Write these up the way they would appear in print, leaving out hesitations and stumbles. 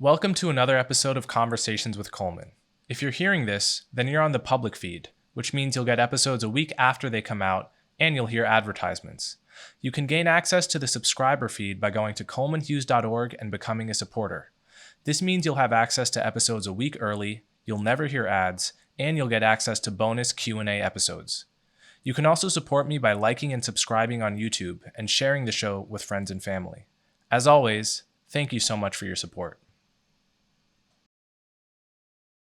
Welcome to another episode of Conversations with Coleman. If you're hearing this, then you're on the public feed, which means you'll get episodes a week after they come out, and you'll hear advertisements. You can gain access to the subscriber feed by going to colemanhughes.org and becoming a supporter. This means you'll have access to episodes a week early, you'll never hear ads, and you'll get access to bonus Q&A episodes. You can also support me by liking and subscribing on YouTube and sharing the show with friends and family. As always, thank you so much for your support.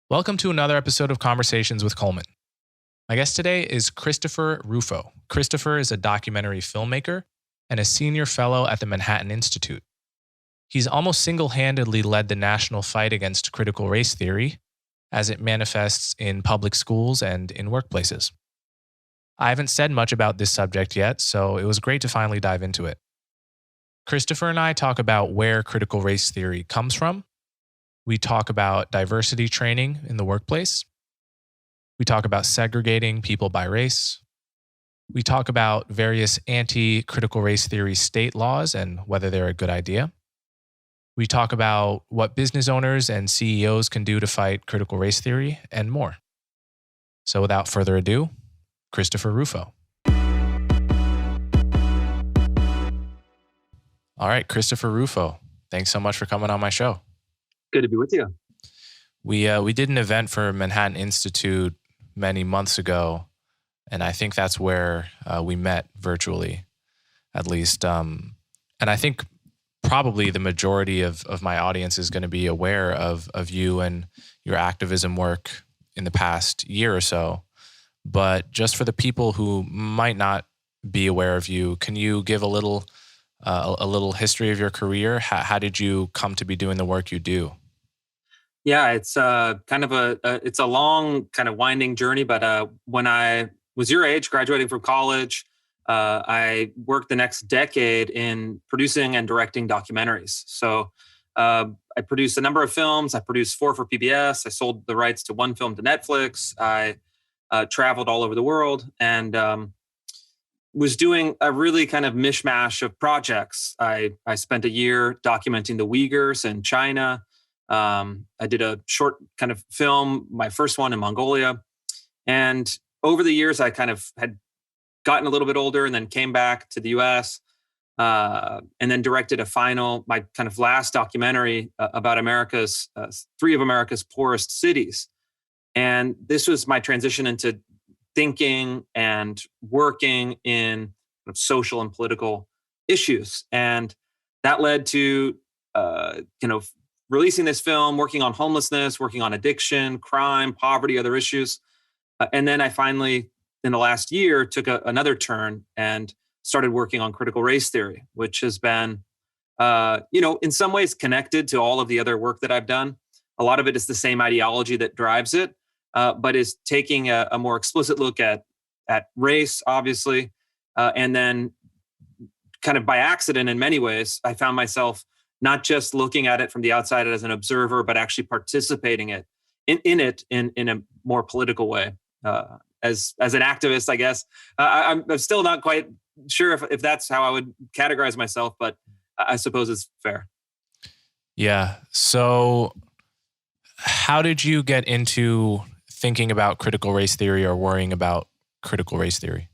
Welcome to another episode of Conversations with Coleman. My guest today is Christopher Rufo. Christopher is a documentary filmmaker and a senior fellow at the Manhattan Institute. He's almost single-handedly led the national fight against critical race theory as it manifests in public schools and in workplaces. I haven't said much about this subject yet, so it was great to finally dive into it. Christopher and I talk about where critical race theory comes from. We talk about diversity training in the workplace. We talk about segregating people by race. We talk about various anti-critical race theory state laws and whether they're a good idea. We talk about what business owners and CEOs can do to fight critical race theory and more. So without further ado, Christopher Rufo. All right, Christopher Rufo, thanks so much for coming on my show. Good to be with you. We did an event for Manhattan Institute many months ago, and I think that's where we met virtually, at least. And I think probably the majority of my audience is going to be aware of you and your activism work in the past year or so. But just for the people who might not be aware of you, can you give a little history of your career? How did you come to be doing the work you do? Yeah, it's it's a long, kind of winding journey. But when I was your age, graduating from college, I worked the next decade in producing and directing documentaries. So I produced a number of films. I produced 4 for PBS. I sold the rights to 1 film to Netflix. I traveled all over the world and was doing a really kind of mishmash of projects. I spent a year documenting the Uyghurs in China. I did a short kind of film, my first one in Mongolia. And over the years, I kind of had gotten a little bit older and then came back to the US and then directed my kind of last documentary about 3 of America's poorest cities. And this was my transition into thinking and working in social and political issues. And that led to, releasing this film, working on homelessness, working on addiction, crime, poverty, other issues. And then I finally, in the last year, took another turn and started working on critical race theory, which has been, in some ways connected to all of the other work that I've done. A lot of it is the same ideology that drives it, but is taking a more explicit look at race, obviously. And then kind of by accident, in many ways, I found myself not just looking at it from the outside as an observer, but actually participating in a more political way. As an activist, I guess. I'm still not quite sure if that's how I would categorize myself, but I suppose it's fair. Yeah. So how did you get into thinking about critical race theory or worrying about critical race theory?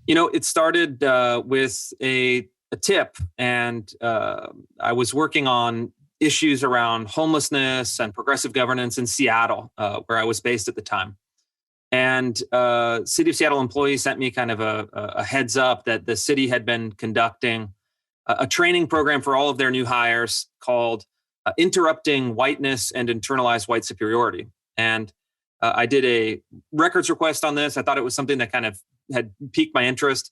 It started with a tip, and I was working on issues around homelessness and progressive governance in Seattle, where I was based at the time. And City of Seattle employees sent me kind of a heads up that the city had been conducting a training program for all of their new hires called Interrupting Whiteness and Internalized White Superiority. And I did a records request on this. I thought it was something that kind of had piqued my interest.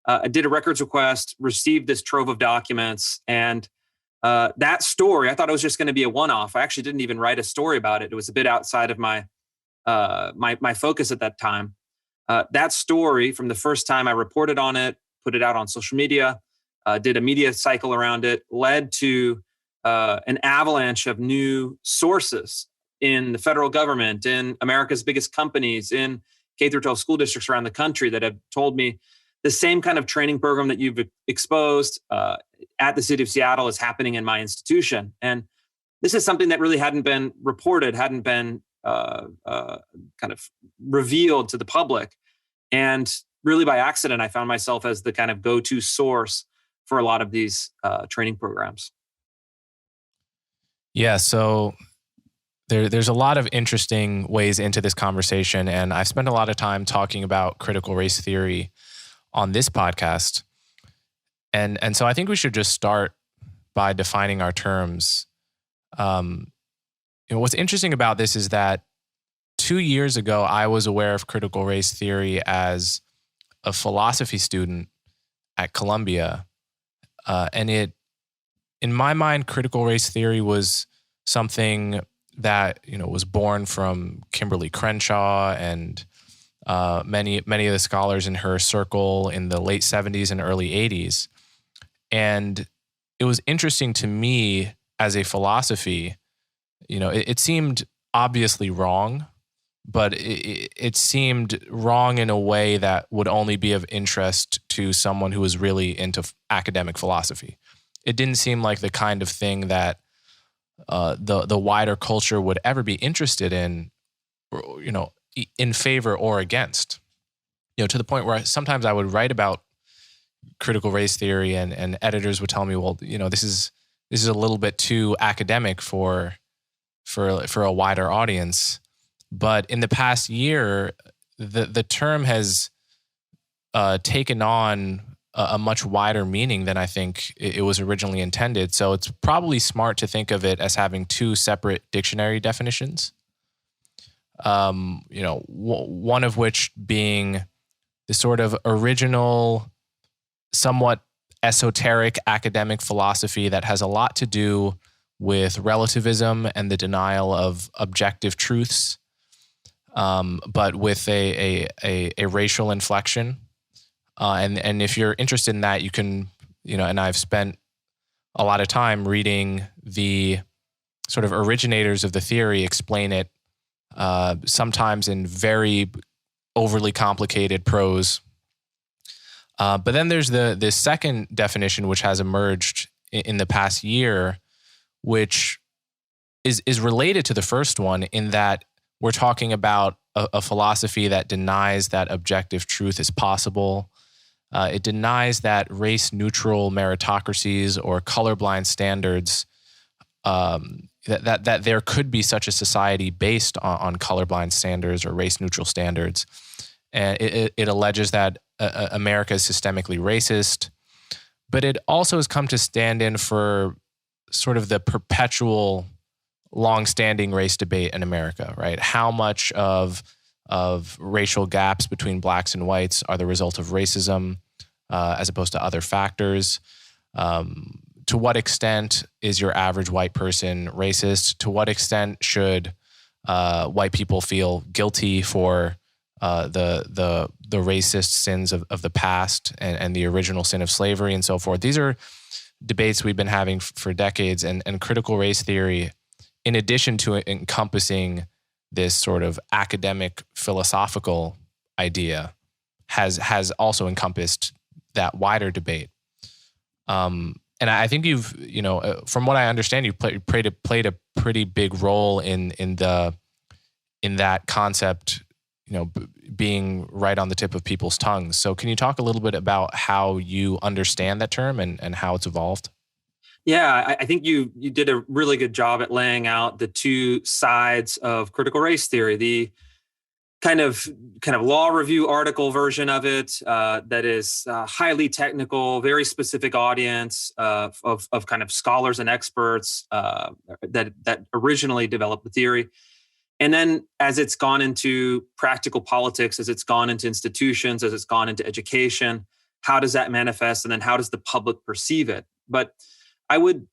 I did a records request, received this trove of documents, and that story, I thought it was just going to be a one-off. I actually didn't even write a story about it. It was a bit outside of my focus at that time. That story, from the first time I reported on it, put it out on social media, did a media cycle around it, led to an avalanche of new sources in the federal government, in America's biggest companies, in K-12 school districts around the country that have told me the same kind of training program that you've exposed at the city of Seattle is happening in my institution. And this is something that really hadn't been reported, hadn't been kind of revealed to the public. And really by accident, I found myself as the kind of go-to source for a lot of these training programs. Yeah, so there's a lot of interesting ways into this conversation, and I've spent a lot of time talking about critical race theory on this podcast. And so I think we should just start by defining our terms. What's interesting about this is that 2 years ago, I was aware of critical race theory as a philosophy student at Columbia. And in my mind, critical race theory was something that, was born from Kimberly Crenshaw and many of the scholars in her circle in the late 70s and early 80s. And it was interesting to me as a philosophy. It seemed obviously wrong, but it seemed wrong in a way that would only be of interest to someone who was really into academic philosophy. It didn't seem like the kind of thing that the wider culture would ever be interested in, in favor or against. To the point where sometimes I would write about critical race theory and editors would tell me, well, this is a little bit too academic for a wider audience. But in the past year, the term has taken on a much wider meaning than I think it was originally intended. So it's probably smart to think of it as having two separate dictionary definitions. One of which being the sort of original, somewhat esoteric academic philosophy that has a lot to do with relativism and the denial of objective truths, but with a racial inflection. And if you're interested in that, you can, and I've spent a lot of time reading the sort of originators of the theory explain it, sometimes in very overly complicated prose. But then there's the second definition, which has emerged in the past year, which is related to the first one in that we're talking about a philosophy that denies that objective truth is possible. It denies that race-neutral meritocracies or colorblind standards, that there could be such a society based on colorblind standards or race-neutral standards. And it alleges that America is systemically racist, but it also has come to stand in for sort of the perpetual, long-standing race debate in America, right? How much of racial gaps between blacks and whites are the result of racism as opposed to other factors? To what extent is your average white person racist? To what extent should white people feel guilty for the racist sins of the past and the original sin of slavery and so forth? These are debates we've been having for decades, and critical race theory, in addition to encompassing this sort of academic philosophical idea, has also encompassed that wider debate. And I think you've, from what I understand, you've played a pretty big role in that concept, being right on the tip of people's tongues. So can you talk a little bit about how you understand that term and how it's evolved? Yeah, I think you did a really good job at laying out the two sides of critical race theory. The kind of law review article version of it that is highly technical, very specific audience of kind of scholars and experts that originally developed the theory. And then as it's gone into practical politics, as it's gone into institutions, as it's gone into education, how does that manifest? And then how does the public perceive it? But I would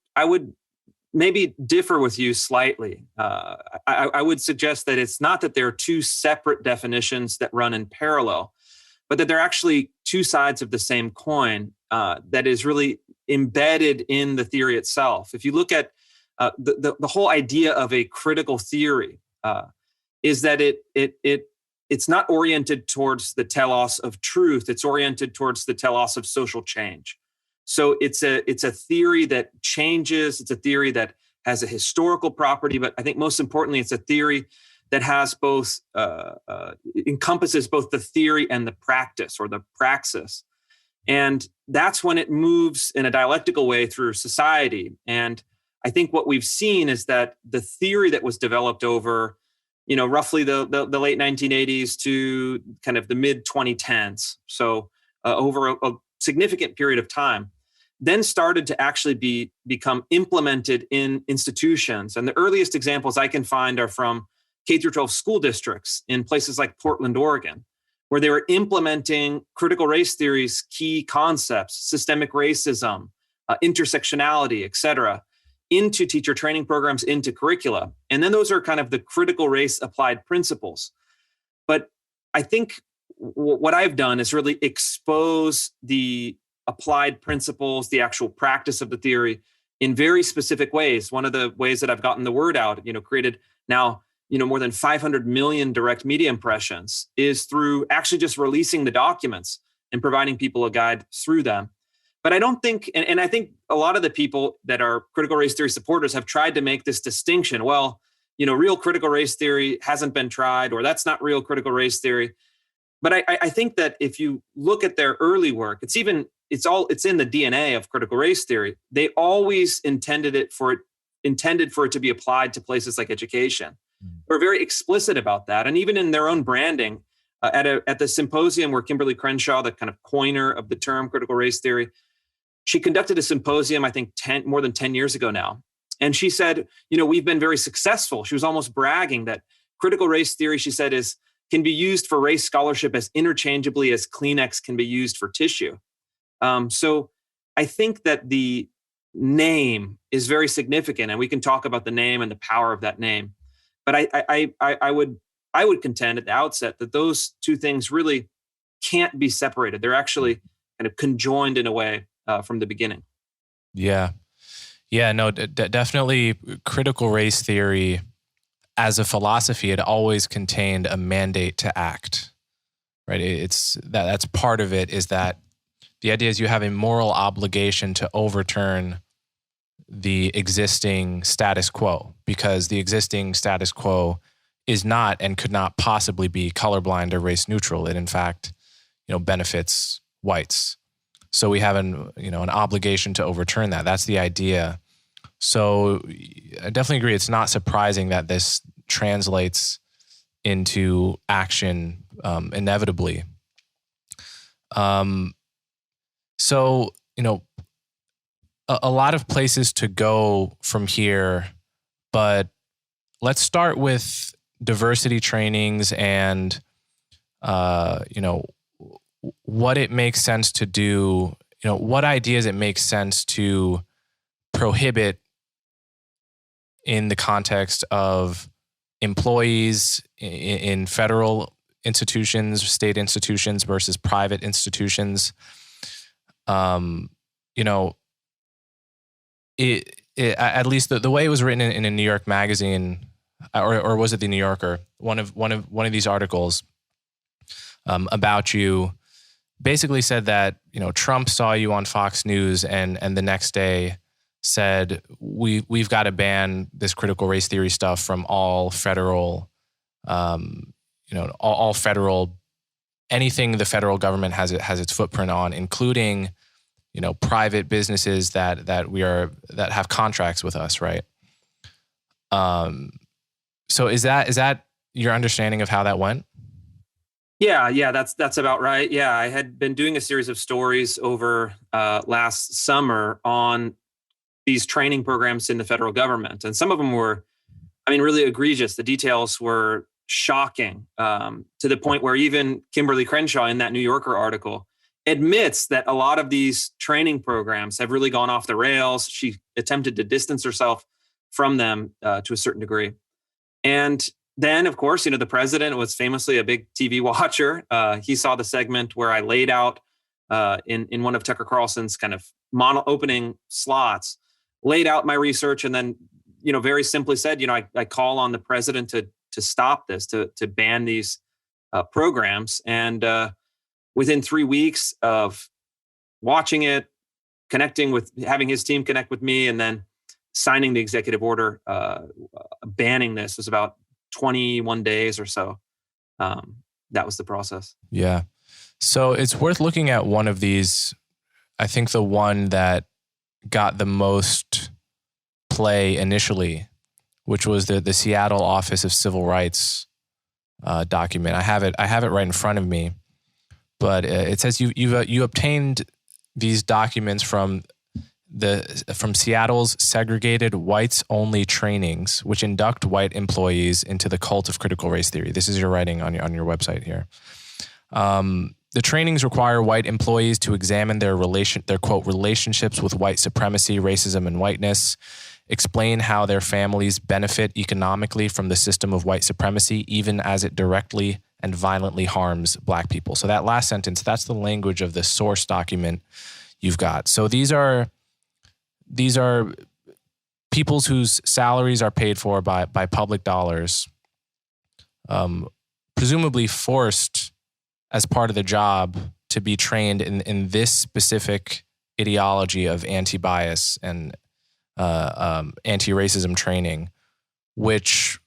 maybe differ with you slightly. I would suggest that it's not that there are two separate definitions that run in parallel, but that they're actually two sides of the same coin that is really embedded in the theory itself. If you look at the whole idea of a critical theory, is that it it's not oriented towards the telos of truth. It's oriented towards the telos of social change. So it's a theory that changes. It's a theory that has a historical property, but I think most importantly, it's a theory that has both encompasses both the theory and the practice or the praxis. And that's when it moves in a dialectical way through society. And I think what we've seen is that the theory that was developed over, roughly the late 1980s to kind of the mid 2010s, so over a significant period of time, then started to actually become implemented in institutions. And the earliest examples I can find are from K through 12 school districts in places like Portland, Oregon, where they were implementing critical race theory's key concepts, systemic racism, intersectionality, et cetera, into teacher training programs, into curricula. And then those are kind of the critical race applied principles. But I think what I've done is really expose the applied principles, the actual practice of the theory in very specific ways. One of the ways that I've gotten the word out, created now, more than 500 million direct media impressions is through actually just releasing the documents and providing people a guide through them. But I don't think, and I think a lot of the people that are critical race theory supporters have tried to make this distinction. Well, real critical race theory hasn't been tried, or that's not real critical race theory. But I think that if you look at their early work, it's in the DNA of critical race theory. They always intended for it to be applied to places like education. They're very explicit about that. And even in their own branding, at the symposium where Kimberly Crenshaw, the kind of coiner of the term critical race theory, she conducted a symposium, I think more than 10 years ago now. And she said, we've been very successful. She was almost bragging that critical race theory, she said, can be used for race scholarship as interchangeably as Kleenex can be used for tissue. So I think that the name is very significant, and we can talk about the name and the power of that name. But I would contend at the outset that those two things really can't be separated. They're actually kind of conjoined in a way from the beginning. Yeah. No, definitely critical race theory as a philosophy, it always contained a mandate to act, right? That's part of it, is that the idea is you have a moral obligation to overturn the existing status quo, because the existing status quo is not and could not possibly be colorblind or race neutral. It in fact, benefits whites. So we have an obligation to overturn that. That's the idea. So I definitely agree. It's not surprising that this translates into action inevitably. So, a lot of places to go from here, but let's start with diversity trainings and, what it makes sense to do, what ideas it makes sense to prohibit in the context of employees in federal institutions, state institutions versus private institutions. At least the way it was written in a New York magazine, or was it the New Yorker? One of these articles about you basically said that Trump saw you on Fox News and the next day said we've got to ban this critical race theory stuff from all federal, all federal, anything the federal government has its footprint on, including private businesses that have contracts with us, right? So is that your understanding of how that went? Yeah, that's about right. Yeah, I had been doing a series of stories over last summer on these training programs in the federal government, and some of them were, really egregious. The details were shocking, to the point where even Kimberly Crenshaw in that New Yorker article admits that a lot of these training programs have really gone off the rails. She attempted to distance herself from them to a certain degree. And then, of course, the president was famously a big TV watcher. He saw the segment where I laid out in one of Tucker Carlson's kind of opening slots, laid out my research, and then, very simply said, I call on the president to stop this, to ban these programs. And within 3 weeks of watching it, having his team connect with me, and then signing the executive order banning this, was about 21 days or so. That was the process. Yeah. So it's worth looking at one of these. I think the one that got the most play initially, which was the Seattle Office of Civil Rights document. I have it right in front of me, but it says you obtained these documents from Seattle's segregated whites-only trainings, which induct white employees into the cult of critical race theory. This is your writing on your website here. The trainings require white employees to examine their quote relationships with white supremacy, racism, and whiteness, explain how their families benefit economically from the system of white supremacy, even as it directly and violently harms Black people. So that last sentence, that's the language of the source document you've got. So these are peoples whose salaries are paid for by public dollars, presumably forced as part of the job to be trained in this specific ideology of anti-bias and anti-racism training, which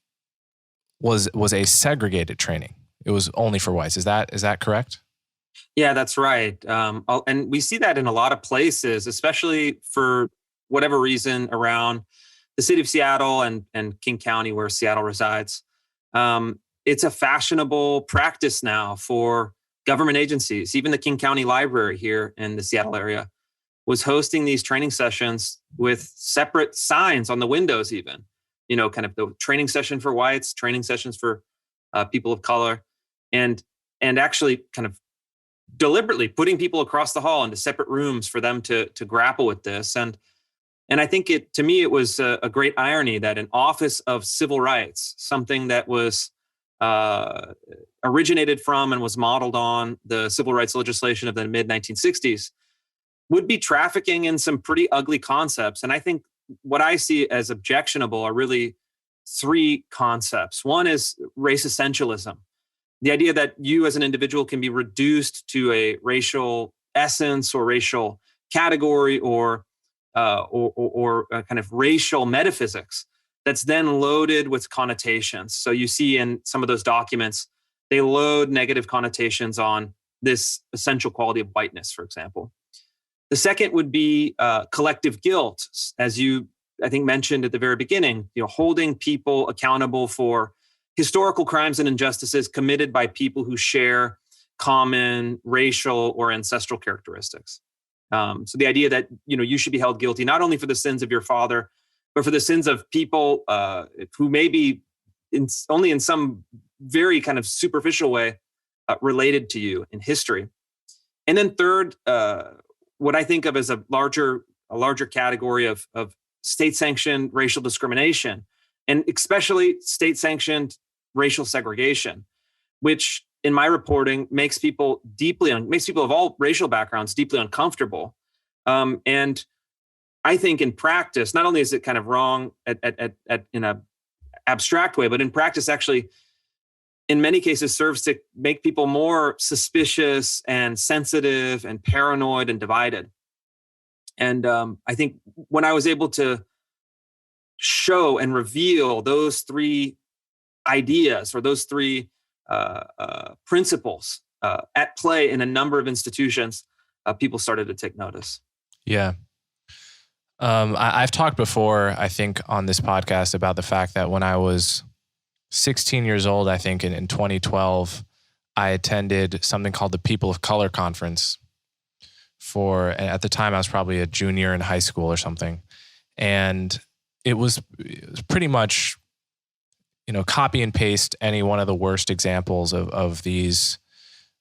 was a segregated training. It was only for whites. Is that correct? Yeah, that's right. And we see that in a lot of places, especially for whatever reason around the city of Seattle and King County, where Seattle resides. It's a fashionable practice now for government agencies. Even the King County Library here in the Seattle area was hosting these training sessions with separate signs on the windows, even, kind of the training session for whites, training sessions for people of color, and actually kind of deliberately putting people across the hall into separate rooms for them to grapple with this. And I think to me, it was a great irony that an office of civil rights, something that was originated from and was modeled on the civil rights legislation of the mid-1960s, would be trafficking in some pretty ugly concepts. And I think what I see as objectionable are really three concepts. One is race essentialism, the idea that you as an individual can be reduced to a racial essence or racial category or a kind of racial metaphysics that's then loaded with connotations. So you see in some of those documents, they load negative connotations on this essential quality of whiteness, for example. The second would be collective guilt, as you, I think, mentioned at the very beginning, holding people accountable for historical crimes and injustices committed by people who share common racial or ancestral characteristics. So the idea that, you should be held guilty, not only for the sins of your father, but for the sins of people who may be only in some very kind of superficial way related to you in history. And then third, what I think of as a larger category of state-sanctioned racial discrimination, and especially state-sanctioned racial segregation, which in my reporting makes people of all racial backgrounds deeply uncomfortable. And I think in practice, not only is it kind of wrong in an abstract way, but in practice, actually, in many cases, serves to make people more suspicious and sensitive and paranoid and divided. And I think when I was able to show and reveal those three ideas or those three principles at play in a number of institutions, people started to take notice. Yeah. I've talked before, I think, on this podcast about the fact that when I was 16 years old, I think in 2012, I attended something called the People of Color Conference at the time I was probably a junior in high school or something. And it was pretty much, copy and paste any one of the worst examples of these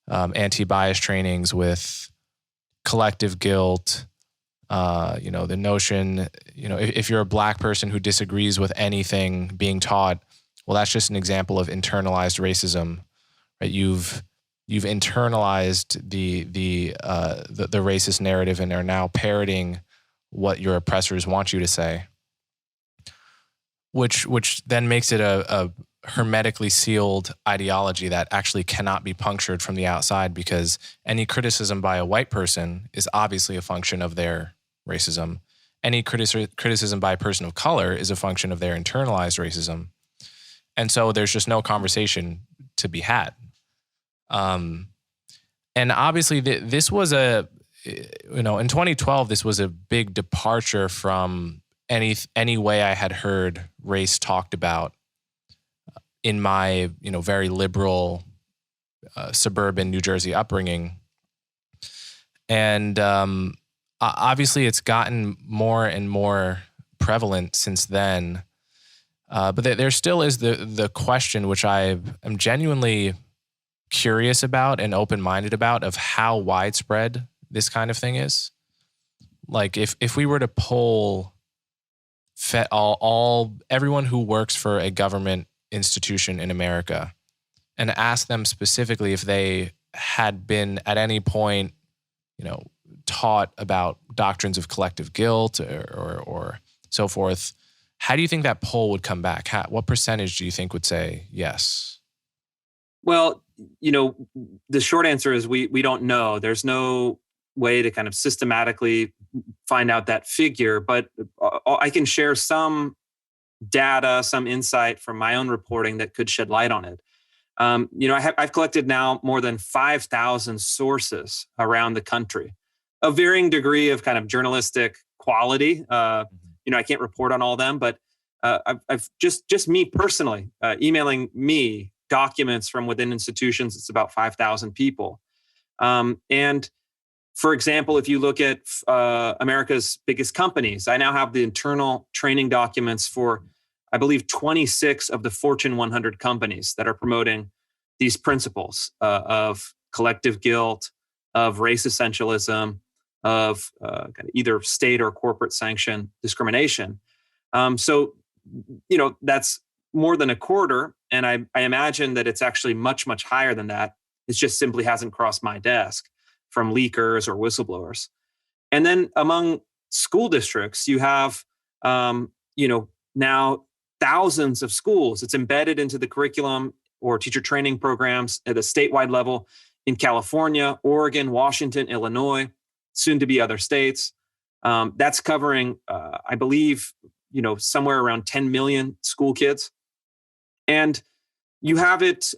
anti-bias trainings with collective guilt. The notion, if you're a Black person who disagrees with anything being taught, well, that's just an example of internalized racism, right? You've internalized the racist narrative and are now parroting what your oppressors want you to say, which then makes it a hermetically sealed ideology that actually cannot be punctured from the outside, because any criticism by a white person is obviously a function of their racism. Any criticism by a person of color is a function of their internalized racism. And so there's just no conversation to be had. And obviously this was in 2012, this was a big departure from any way I had heard race talked about in my, very liberal suburban New Jersey upbringing. And obviously it's gotten more and more prevalent since then. But there still is the question, which I am genuinely curious about and open-minded about, of how widespread this kind of thing is. Like if we were to poll everyone who works for a government institution in America and ask them specifically if they had been at any point, taught about doctrines of collective guilt or so forth, how do you think that poll would come back? What percentage do you think would say yes? Well, the short answer is we don't know. There's no way to kind of systematically find out that figure, but I can share some data, some insight from my own reporting that could shed light on it. I've collected now more than 5,000 sources around the country, a varying degree of kind of journalistic quality. I can't report on all of them, but I've just me personally emailing me documents from within institutions. It's about 5,000 people. And for example, if you look at America's biggest companies, I now have the internal training documents for, I believe, 26 of the Fortune 100 companies that are promoting these principles of collective guilt, of race essentialism, of either state or corporate sanctioned discrimination. So that's more than a quarter. And I imagine that it's actually much, much higher than that. It just simply hasn't crossed my desk from leakers or whistleblowers. And then among school districts, you have, now thousands of schools. It's embedded into the curriculum or teacher training programs at a statewide level in California, Oregon, Washington, Illinois, soon to be other states. That's covering, I believe, somewhere around 10 million school kids. And you have it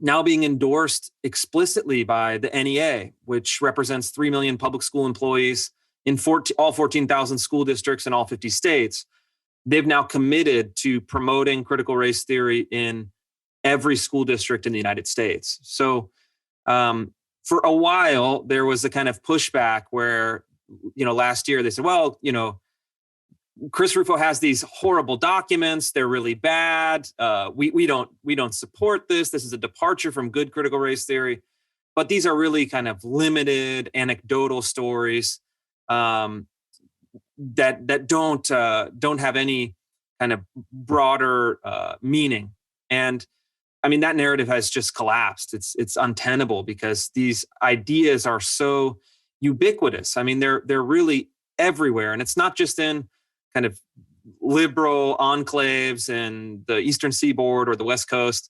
now being endorsed explicitly by the NEA, which represents 3 million public school employees in all 14,000 school districts in all 50 states. They've now committed to promoting critical race theory in every school district in the United States. So for a while, there was a kind of pushback where, last year they said, well, Chris Rufo has these horrible documents. They're really bad. We don't support this. This is a departure from good critical race theory. But these are really kind of limited anecdotal stories that don't have any kind of broader meaning. And I mean, that narrative has just collapsed. It's untenable because these ideas are so ubiquitous. I mean, they're really everywhere, and it's not just in kind of liberal enclaves in the Eastern Seaboard or the West Coast.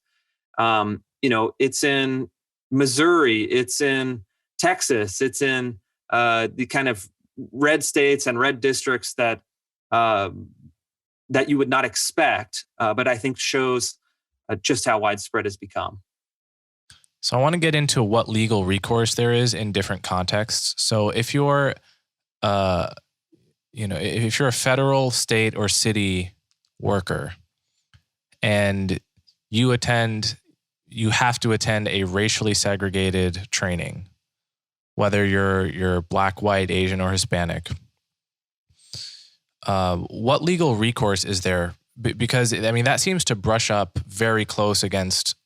It's in Missouri, it's in Texas, it's in the kind of red states and red districts that you would not expect, but I think shows just how widespread it's become. So I want to get into what legal recourse there is in different contexts. So if you're if you're a federal, state, or city worker and you have to attend a racially segregated training, whether you're Black, white, Asian, or Hispanic, what legal recourse is there? Because, I mean, that seems to brush up very close against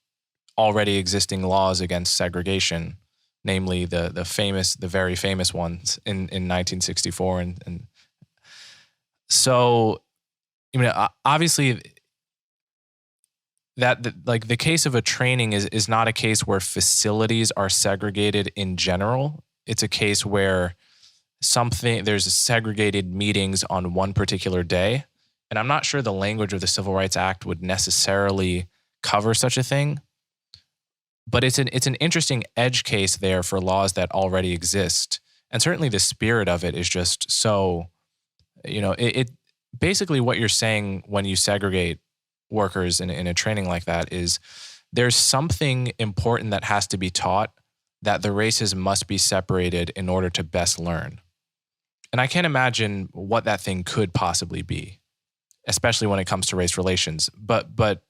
already existing laws against segregation, namely the very famous ones in 1964 and so, obviously, the case of a training is not a case where facilities are segregated in general. It's a case where there's segregated meetings on one particular day, And I'm not sure the language of the Civil Rights Act would necessarily cover such a thing. But it's an interesting edge case there for laws that already exist. And certainly the spirit of it is just so, it basically what you're saying when you segregate workers in a training like that is there's something important that has to be taught, that the races must be separated in order to best learn. And I can't imagine what that thing could possibly be, especially when it comes to race relations. But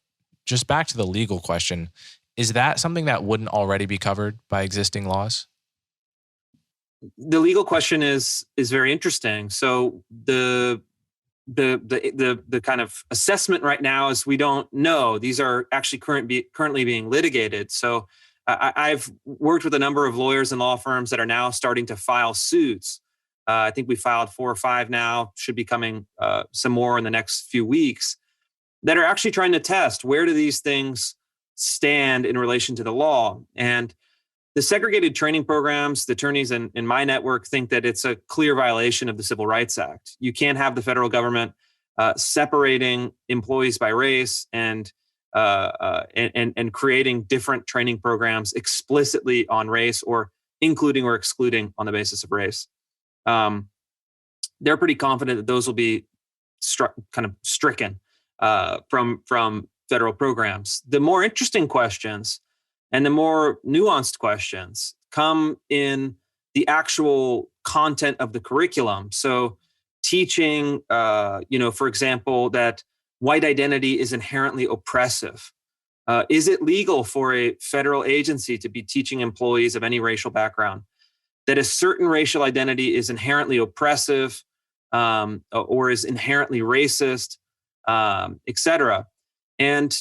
just back to the legal question, is that something that wouldn't already be covered by existing laws? The legal question is very interesting. So the kind of assessment right now is we don't know. These are actually currently being litigated. So I've worked with a number of lawyers and law firms that are now starting to file suits. I think we filed 4 or 5 now, should be coming some more in the next few weeks, that are actually trying to test where do these things stand in relation to the law. And the segregated training programs, the attorneys in my network think that it's a clear violation of the Civil Rights Act. You can't have the federal government separating employees by race and creating different training programs explicitly on race, or including or excluding on the basis of race. They're pretty confident that those will be stricken from federal programs. The more interesting questions and the more nuanced questions come in the actual content of the curriculum. So teaching, for example, that white identity is inherently oppressive. Is it legal for a federal agency to be teaching employees of any racial background that a certain racial identity is inherently oppressive or is inherently racist, et cetera? And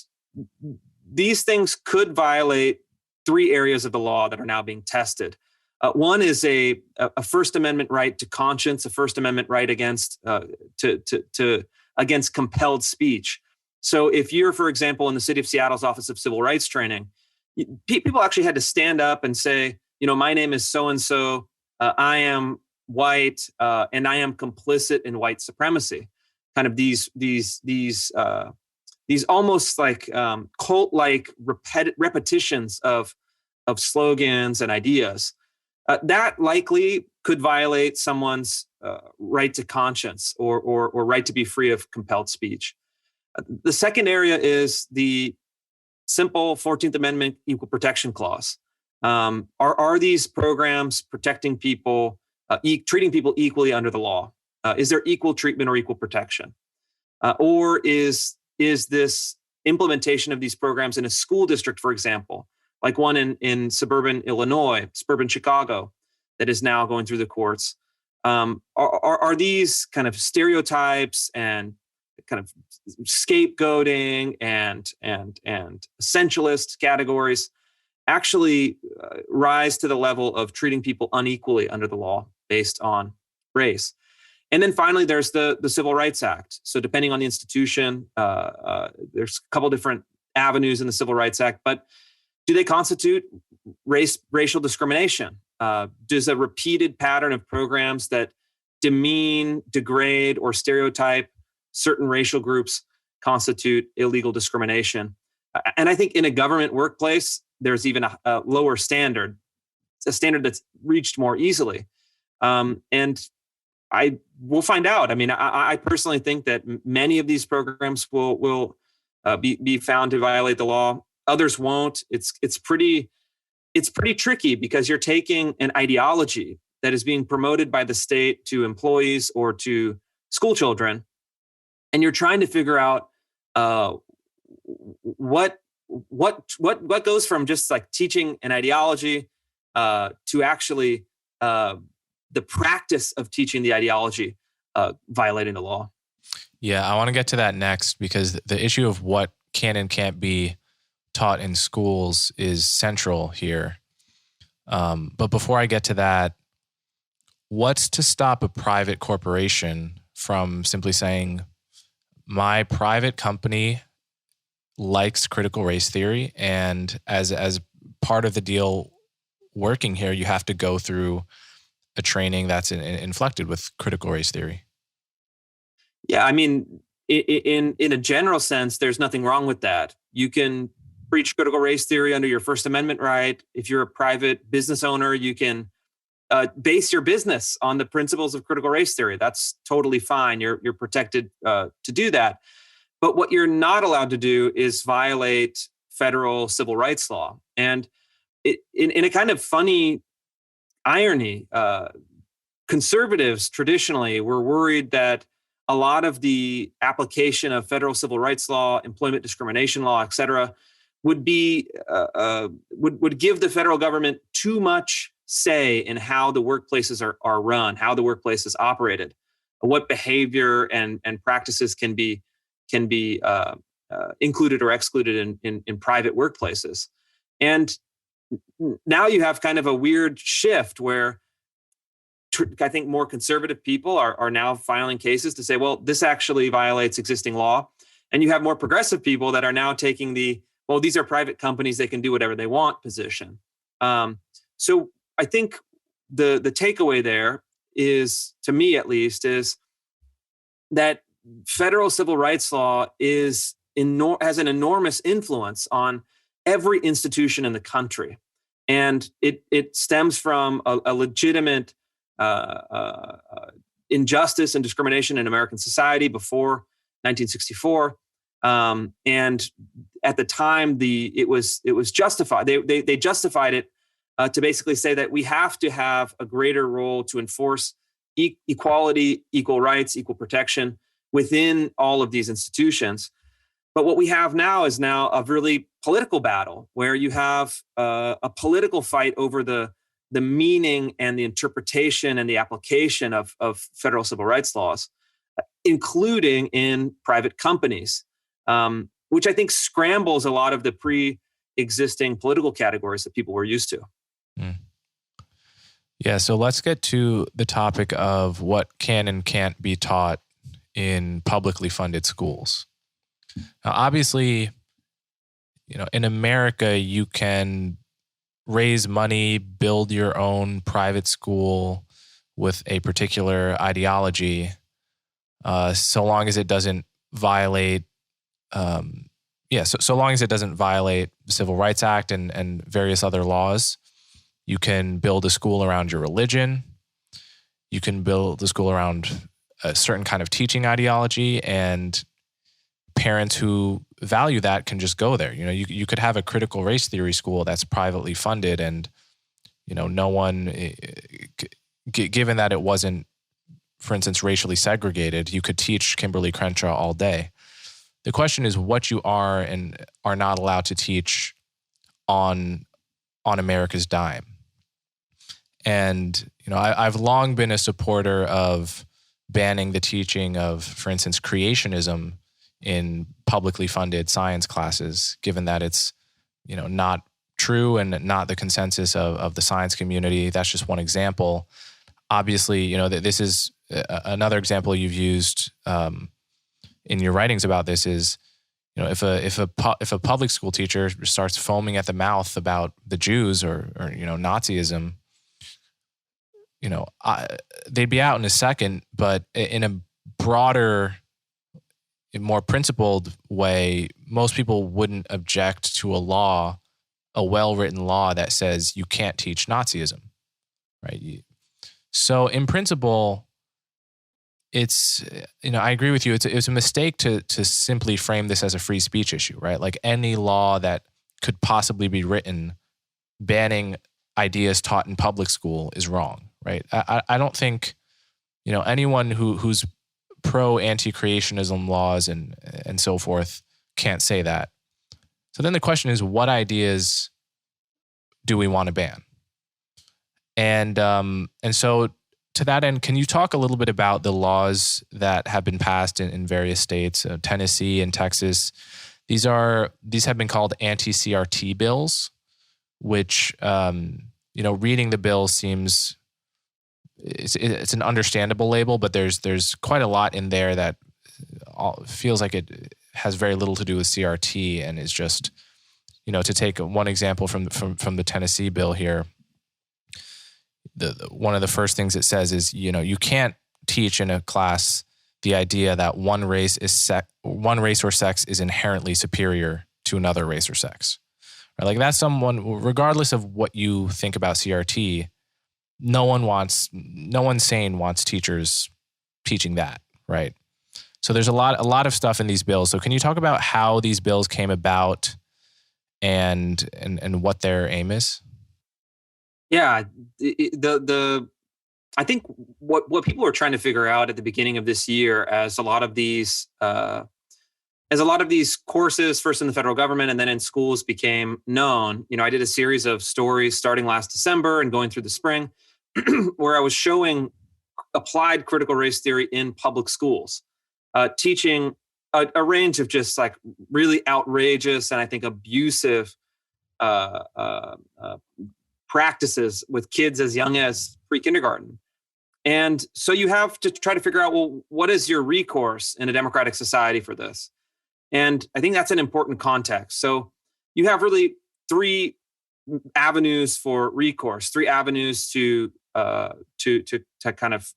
these things could violate 3 areas of the law that are now being tested. One is a First Amendment right to conscience, a First Amendment right against compelled speech. So if you're, for example, in the city of Seattle's Office of Civil Rights Training, people actually had to stand up and say, my name is so-and-so, I am white, and I am complicit in white supremacy. Kind of these almost like cult-like repetitions of slogans and ideas. That likely could violate someone's right to conscience or right to be free of compelled speech. The second area is the simple 14th Amendment Equal Protection Clause. Are these programs protecting people, treating people equally under the law? Is there equal treatment or equal protection? Or is this implementation of these programs in a school district, for example, like one in suburban Illinois, suburban Chicago, that is now going through the courts? Are these kind of stereotypes and kind of scapegoating and essentialist categories actually rise to the level of treating people unequally under the law based on race? And then finally, there's the Civil Rights Act. So depending on the institution, there's a couple different avenues in the Civil Rights Act, but do they constitute racial discrimination? Does a repeated pattern of programs that demean, degrade, or stereotype certain racial groups constitute illegal discrimination? And I think in a government workplace, there's even a lower standard, a standard that's reached more easily. And we'll find out. I mean, I personally think that many of these programs will be found to violate the law. Others won't. It's pretty tricky because you're taking an ideology that is being promoted by the state to employees or to school children, and you're trying to figure out what goes from just like teaching an ideology to actually the practice of teaching the ideology violating the law. Yeah, I want to get to that next because the issue of what can and can't be taught in schools is central here. But before I get to that, what's to stop a private corporation from simply saying, my private company likes critical race theory, and as part of the deal working here, you have to go through a training that's inflected with critical race theory? Yeah, I mean, in a general sense, there's nothing wrong with that. You can preach critical race theory under your First Amendment right. If you're a private business owner, you can base your business on the principles of critical race theory. That's totally fine. You're protected to do that. But what you're not allowed to do is violate federal civil rights law. And in a kind of funny irony, conservatives traditionally were worried that a lot of the application of federal civil rights law, employment discrimination law, et cetera, would give the federal government too much say in how the workplaces are run, how the workplace is operated, what behavior and practices can be included or excluded in private workplaces. And now you have kind of a weird shift where I think more conservative people are now filing cases to say, well, this actually violates existing law. And you have more progressive people that are now taking well, these are private companies, they can do whatever they want position. So I think the takeaway there is, to me at least, is that federal civil rights law has an enormous influence on every institution in the country. And it stems from a legitimate injustice and discrimination in American society before 1964. And at the time, it was justified. They justified it to basically say that we have to have a greater role to enforce equality, equal rights, equal protection within all of these institutions. But what we have now is a really political battle where you have a political fight over the meaning and the interpretation and the application of federal civil rights laws, including in private companies, which I think scrambles a lot of the pre-existing political categories that people were used to. Mm. Yeah, so let's get to the topic of what can and can't be taught in publicly funded schools. Now, obviously, in America, you can raise money, build your own private school with a particular ideology, so long as it doesn't violate, so long as it doesn't violate the Civil Rights Act and various other laws. You can build a school around your religion. You can build a school around a certain kind of teaching ideology, and parents who value that can just go there. You could have a critical race theory school that's privately funded, and no one, given that it wasn't, for instance, racially segregated, you could teach Kimberly Crenshaw all day. The question is what you are and are not allowed to teach on America's dime. And I've long been a supporter of banning the teaching of, for instance, creationism in publicly funded science classes, given that it's, not true and not the consensus of the science community. That's just one example. Obviously, this is another example you've used in your writings about this is, if a public school teacher starts foaming at the mouth about the Jews or Nazism, they'd be out in a second. But in a broader, more principled way, most people wouldn't object to a well-written law that says you can't teach Nazism, right? So in principle, it's, I agree with you. It's a mistake to simply frame this as a free speech issue, right? Like any law that could possibly be written banning ideas taught in public school is wrong, right? I don't think, anyone who's pro anti-creationism laws and so forth can't say that. So then the question is, what ideas do we want to ban? And so to that end, can you talk a little bit about the laws that have been passed in various states, Tennessee and Texas? These have been called Anti-Crt Bills, which, reading the bill seems it's an understandable label, but there's quite a lot in there that feels like it has very little to do with CRT and is just, to take one example from the Tennessee bill here. One of the first things it says is, you can't teach in a class the idea that one race or sex is inherently superior to another race or sex. Right? Like that's someone, regardless of what you think about CRT, no one sane wants teachers teaching that, right? So there's a lot of stuff in these bills. So can you talk about how these bills came about and what their aim is? Yeah, I think what people were trying to figure out at the beginning of this year, as a lot of these courses, first in the federal government and then in schools, became known. I did a series of stories starting last December and going through the spring, where I was showing applied critical race theory in public schools, teaching a range of just like really outrageous and I think abusive practices with kids as young as pre-kindergarten. And so you have to try to figure out, well, what is your recourse in a democratic society for this? And I think that's an important context. So you have really three avenues for recourse, three avenues to kind of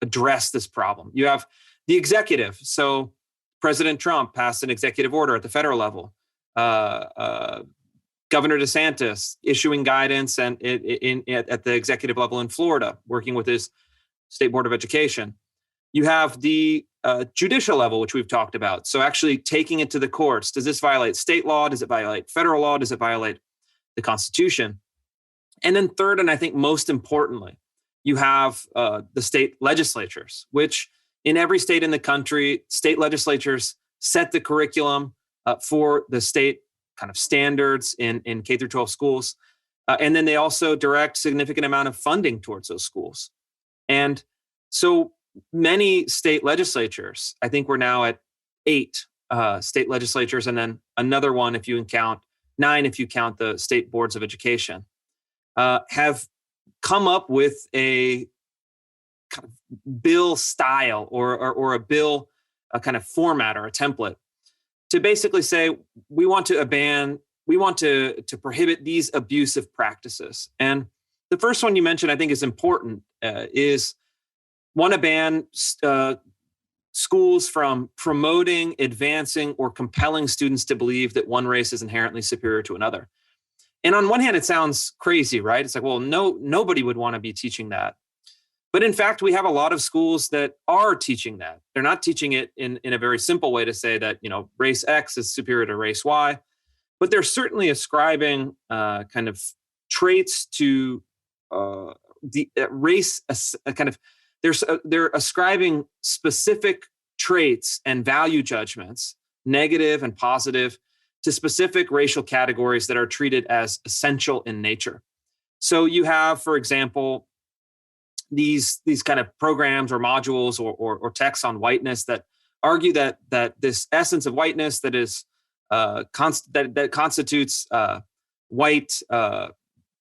address this problem. You have the executive. So President Trump passed an executive order at the federal level. Governor DeSantis issuing guidance at the executive level in Florida, working with his State Board of Education. You have the judicial level, which we've talked about. So actually taking it to the courts. Does this violate state law? Does it violate federal law? Does it violate the Constitution? And then third, and I think most importantly, you have the state legislatures, which in every state in the country, state legislatures set the curriculum for the state kind of standards in K through 12 schools. And then they also direct significant amount of funding towards those schools. And so many state legislatures, I think we're now at 8 state legislatures, and then another one if you count 9 if you count the state boards of education, have come up with a kind of bill style or a bill, a kind of format or a template to basically say we want to prohibit these abusive practices. And the first one you mentioned, I think, is important, is want to ban schools from promoting, advancing, or compelling students to believe that one race is inherently superior to another. And on one hand, it sounds crazy, right? It's like, well, nobody would want to be teaching that. But in fact, we have a lot of schools that are teaching that. They're not teaching it in a very simple way to say that, race X is superior to race Y, but they're certainly ascribing kind of traits to the race, they're ascribing specific traits and value judgments, negative and positive, to specific racial categories that are treated as essential in nature. So you have, for example, these kind of programs or modules or texts on whiteness that argue that this essence of whiteness that is that constitutes white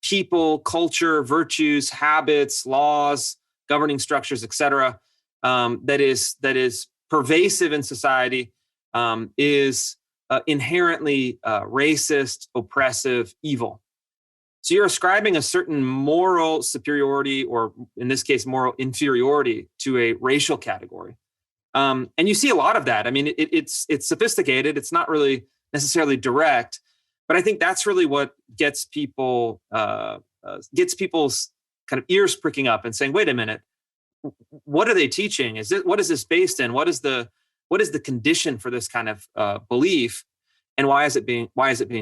people, culture, virtues, habits, laws, governing structures, etc., that is pervasive in society, is inherently racist, oppressive, evil. So you're ascribing a certain moral superiority, or in this case, moral inferiority, to a racial category. And you see a lot of that. I mean, it's sophisticated. It's not really necessarily direct, but I think that's really what gets people's kind of ears pricking up and saying, "Wait a minute, what are they teaching? What is this based in? What is the condition for this kind of belief, and why is it being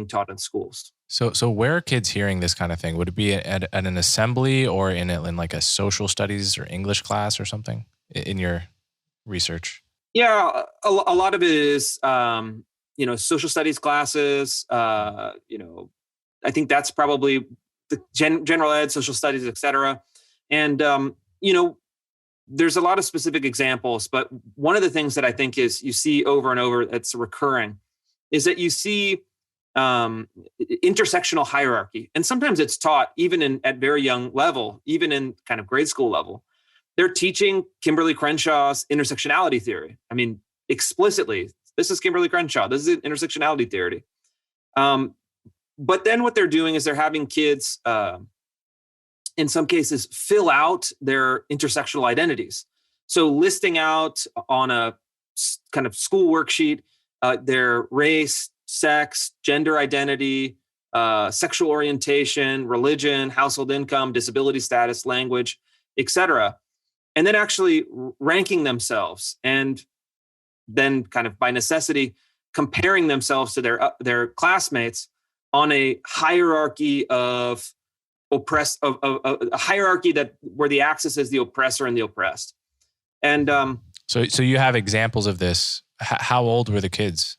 taught in schools?" So where are kids hearing this kind of thing? Would it be at an assembly or in like a social studies or English class or something in your research? Yeah, a lot of it is, social studies classes. I think that's probably the general ed, social studies, et cetera. And, there's a lot of specific examples, but one of the things that I think is you see over and over that's recurring is that you see intersectional hierarchy. And sometimes it's taught even at very young level, even in kind of grade school level. They're teaching Kimberly Crenshaw's intersectionality theory. I mean, explicitly, this is Kimberly Crenshaw. This is intersectionality theory. But then what they're doing is they're having kids, in some cases, fill out their intersectional identities. So listing out on a kind of school worksheet their race, sex, gender identity, sexual orientation, religion, household income, disability status, language, etc., and then actually ranking themselves, and then kind of by necessity comparing themselves to their classmates on a hierarchy of a hierarchy that where the axis is the oppressor and the oppressed. And so you have examples of this. How old were the kids?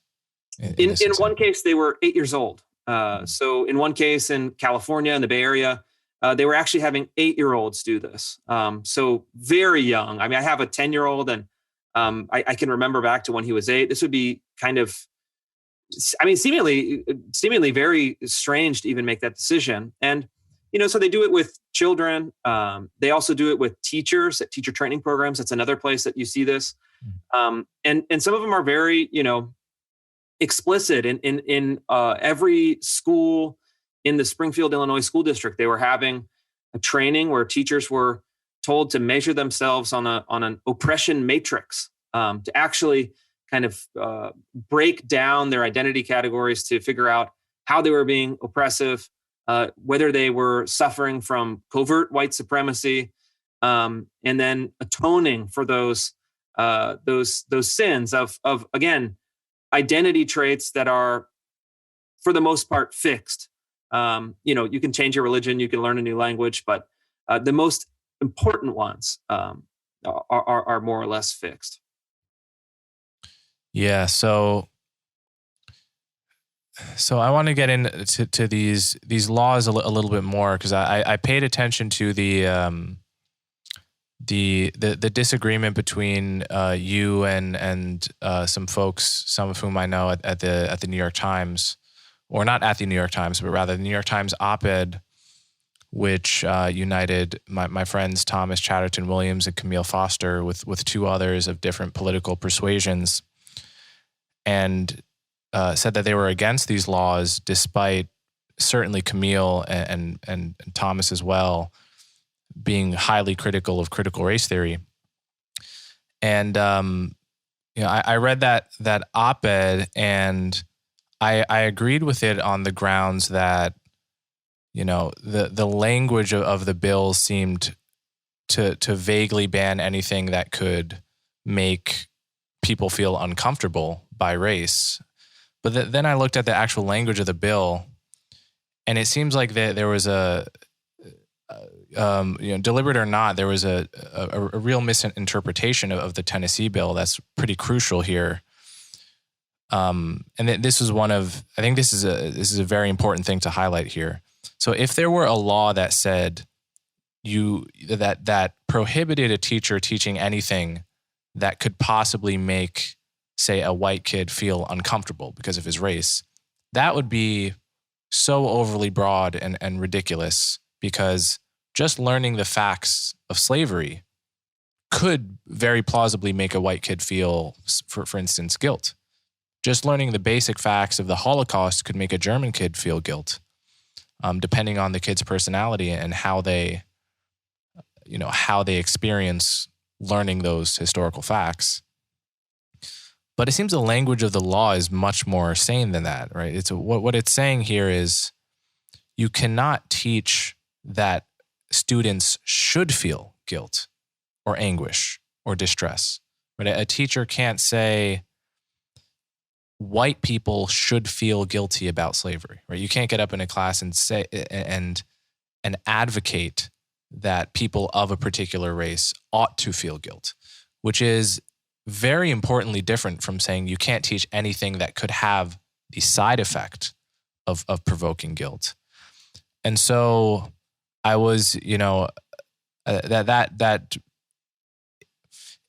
In one case, they were 8 years old. So in one case in California, in the Bay Area, they were actually having 8-year-olds do this. So very young. I mean, I have a 10-year-old, and I can remember back to when he was 8. This would be kind of, I mean, seemingly very strange to even make that decision. And, so they do it with children. They also do it with teachers at teacher training programs. That's another place that you see this. And some of them are very, explicit. In every school in the Springfield, Illinois school district, they were having a training where teachers were told to measure themselves on an oppression matrix, to actually kind of break down their identity categories to figure out how they were being oppressive, whether they were suffering from covert white supremacy, and then atoning for those sins of again, identity traits that are, for the most part, fixed. You can change your religion, you can learn a new language, but the most important ones are more or less fixed. Yeah. So I want to get into these laws a little bit more, because I paid attention to the disagreement between you and some folks, some of whom I know at the New York Times, or not at the New York Times, but rather the New York Times op-ed, which united my friends Thomas Chatterton Williams and Camille Foster with two others of different political persuasions, and said that they were against these laws, despite certainly Camille and Thomas as well being highly critical of critical race theory. And I read that op-ed, and I agreed with it on the grounds that the language of the bill seemed to vaguely ban anything that could make people feel uncomfortable by race. But then I looked at the actual language of the bill, and it seems like there was deliberate or not, there was a real misinterpretation of the Tennessee bill that's pretty crucial here. And this is I think this is a very important thing to highlight here. So if there were a law that said that prohibited a teacher teaching anything that could possibly make, say, a white kid feel uncomfortable because of his race, that would be so overly broad and ridiculous, because just learning the facts of slavery could very plausibly make a white kid feel, for instance, guilt. Just learning the basic facts of the Holocaust could make a German kid feel guilt, depending on the kid's personality and how they experience learning those historical facts. But it seems the language of the law is much more sane than that, right? What it's saying here is you cannot teach that students should feel guilt or anguish or distress. But a teacher can't say white people should feel guilty about slavery, right? You can't get up in a class and say and advocate that people of a particular race ought to feel guilt, which is very importantly different from saying you can't teach anything that could have the side effect of provoking guilt. And so I was, that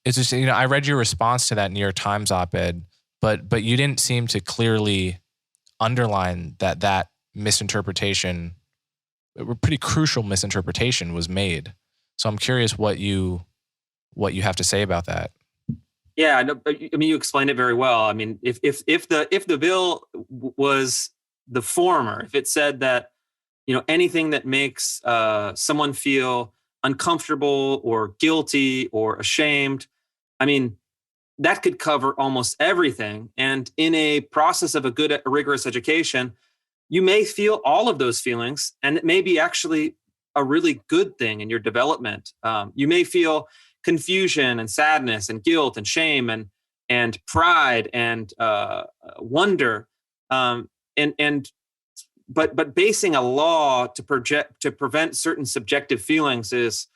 it's just, I read your response to that New York Times op-ed, but you didn't seem to clearly underline that misinterpretation, a pretty crucial misinterpretation, was made. So I'm curious what you have to say about that. Yeah, you explained it very well. I mean, if the bill was the former, if it said that anything that makes someone feel uncomfortable or guilty or ashamed I mean, that could cover almost everything. And in a process of a good, rigorous education, you may feel all of those feelings, and it may be actually a really good thing in your development. You may feel confusion and sadness and guilt and shame and pride and wonder, but basing a law to prevent certain subjective feelings is,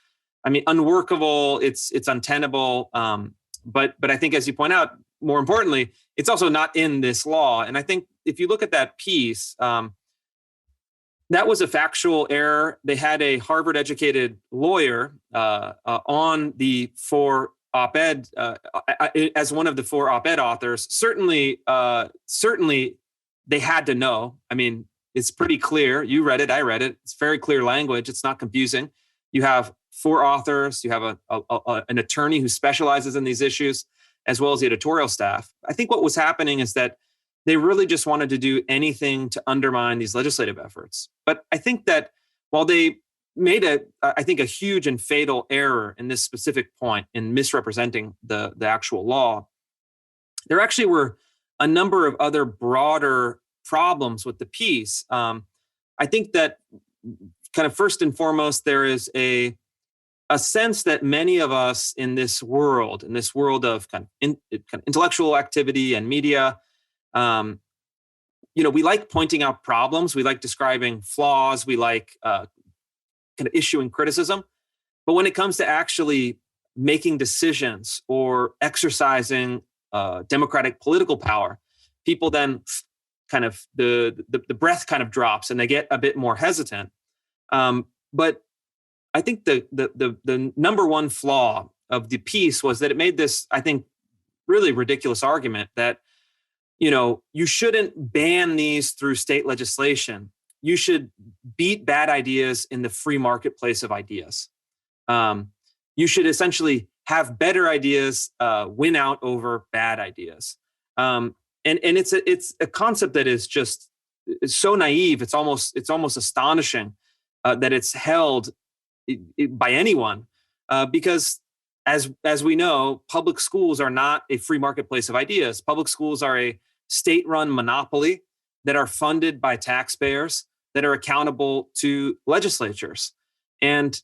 I mean, unworkable. It's untenable. But I think, as you point out, more importantly, it's also not in this law. And I think if you look at that piece, that was a factual error. They had a Harvard-educated lawyer on the four op-ed as one of the four op-ed authors. Certainly, they had to know. I mean, it's pretty clear. You read it. I read it. It's very clear language. It's not confusing. You have four authors. You have an attorney who specializes in these issues, as well as the editorial staff. I think what was happening is that they really just wanted to do anything to undermine these legislative efforts. But I think that while they made a huge and fatal error in this specific point in misrepresenting the actual law, there actually were a number of other broader problems with the piece. I think that kind of first and foremost, there is a sense that many of us in this world of kind of intellectual activity and media, we like pointing out problems. We like describing flaws. We like kind of issuing criticism. But when it comes to actually making decisions or exercising democratic political power, people then kind of the breath kind of drops and they get a bit more hesitant. But I think the number one flaw of the piece was that it made this, I think, really ridiculous argument that, you shouldn't ban these through state legislation. You should beat bad ideas in the free marketplace of ideas. You should essentially have better ideas win out over bad ideas. And it's a concept that is just so naive. It's almost astonishing that it's held by anyone, because as we know, public schools are not a free marketplace of ideas. Public schools are a state-run monopoly that are funded by taxpayers that are accountable to legislatures. And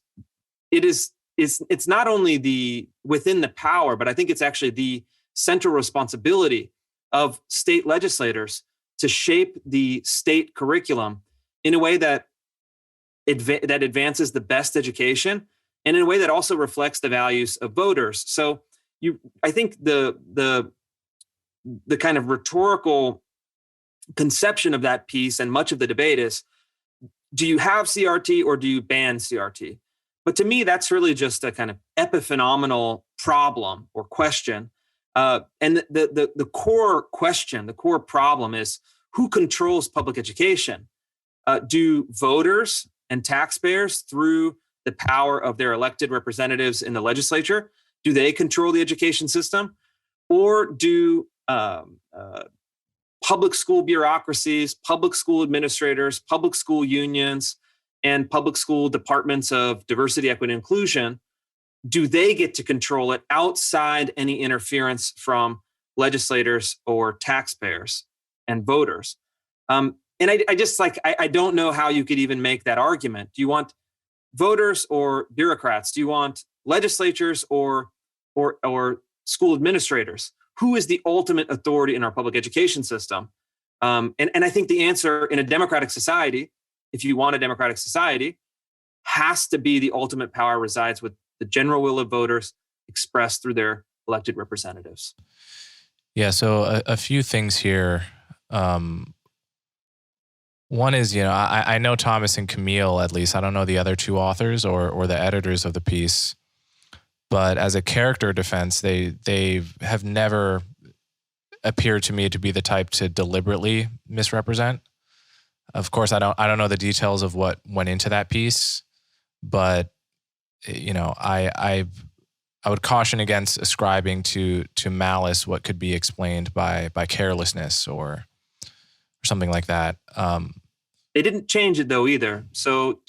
it's not only within the power, but I think it's actually the central responsibility of state legislators to shape the state curriculum in a way that advances the best education and in a way that also reflects the values of voters. So I think the kind of rhetorical conception of that piece and much of the debate is, do you have CRT or do you ban CRT? But to me, that's really just a kind of epiphenomenal problem or question. And the core question, the core problem is, who controls public education? Do voters and taxpayers, through the power of their elected representatives in the legislature, do they control the education system? Or do public school bureaucracies, public school administrators, public school unions, and public school departments of diversity, equity, and inclusion, do they get to control it outside any interference from legislators or taxpayers and voters? And I don't know how you could even make that argument. Do you want voters or bureaucrats? Do you want legislatures or school administrators? Who is the ultimate authority in our public education system? And I think the answer in a democratic society, if you want a democratic society, has to be the ultimate power resides with the general will of voters expressed through their elected representatives. Yeah, so a few things here. One is, I know Thomas and Camille, at least. I don't know the other two authors or the editors of the piece. But as a character defense, they have never appeared to me to be the type to deliberately misrepresent. Of course, I don't know the details of what went into that piece, but I would caution against ascribing to malice what could be explained by carelessness or something like that. They didn't change it though either. So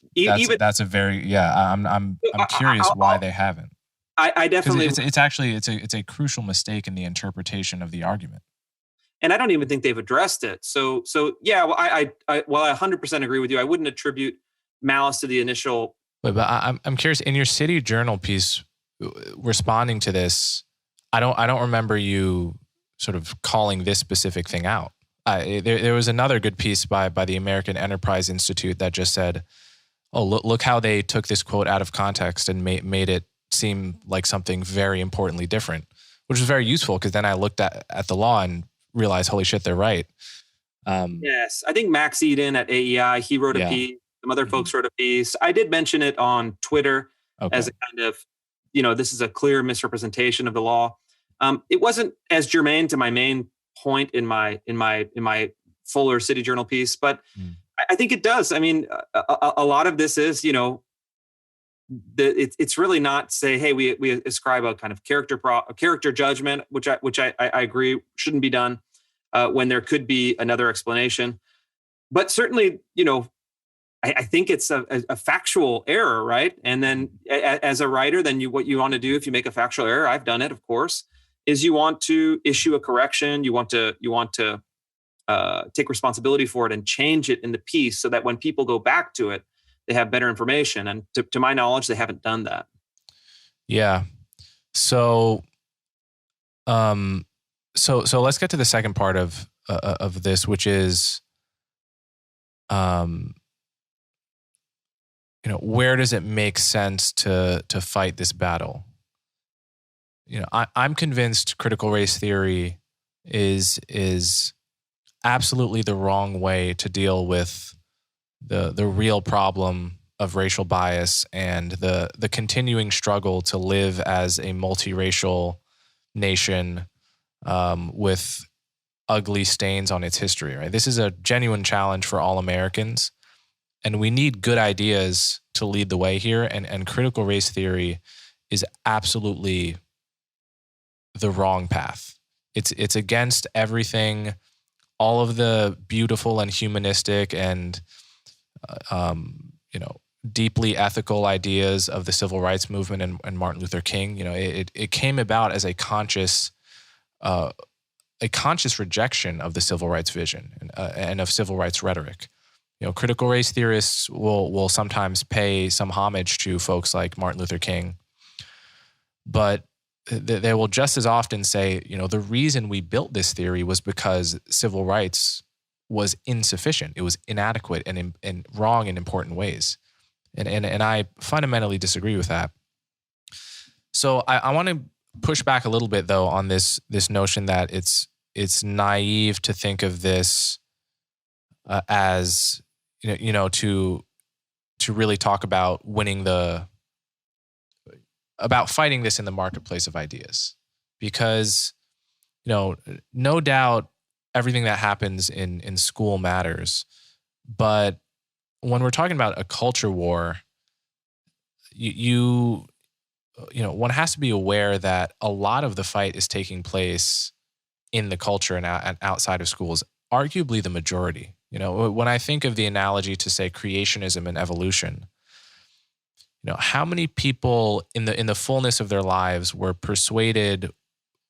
that's a very I'm curious why they haven't. I definitely, it's actually it's a crucial mistake in the interpretation of the argument. and I don't even think they've addressed it. So yeah, well, I 100% agree with you. I wouldn't attribute malice to the initial. But I'm curious, in your City Journal piece responding to this, I don't remember you sort of calling this specific thing out. There was another good piece by the American Enterprise Institute that just said, "Oh, look how they took this quote out of context and made it seem like something very importantly different," which was very useful because then I looked at the law and realized, holy shit, they're right. Yes, I think Max Eden at AEI, he wrote a piece. Some other folks wrote a piece. I did mention it on Twitter as a kind of, this is a clear misrepresentation of the law. It wasn't as germane to my main point in my fuller City Journal piece, but I think it does. I mean, a lot of this is, it's really not say, hey, we ascribe a kind of character judgment, which I agree shouldn't be done when there could be another explanation. But certainly, I think it's a factual error, right? And then as a writer, then what you want to do if you make a factual error, I've done it, of course, is you want to issue a correction. You want to take responsibility for it and change it in the piece so that when people go back to it, they have better information. And to my knowledge, they haven't done that. Yeah. So let's get to the second part of this, which is, where does it make sense to fight this battle? I'm convinced critical race theory is absolutely the wrong way to deal with the real problem of racial bias and the continuing struggle to live as a multiracial nation with ugly stains on its history, right? This is a genuine challenge for all Americans, and we need good ideas to lead the way here, and critical race theory is absolutely the wrong path. It's against everything, all of the beautiful and humanistic and deeply ethical ideas of the civil rights movement and Martin Luther King. It came about as a conscious rejection of the civil rights vision and of civil rights rhetoric. Critical race theorists will sometimes pay some homage to folks like Martin Luther King, but they will just as often say, the reason we built this theory was because civil rights was insufficient. It was inadequate and wrong in important ways. And I fundamentally disagree with that. So I want to push back a little bit, though, on this notion that it's naive to think of this as to really talk about about fighting this in the marketplace of ideas, because no doubt everything that happens in school matters, but when we're talking about a culture war, one has to be aware that a lot of the fight is taking place in the culture and outside of schools, arguably the majority. When I think of the analogy to, say, creationism and evolution, how many people in the fullness of their lives were persuaded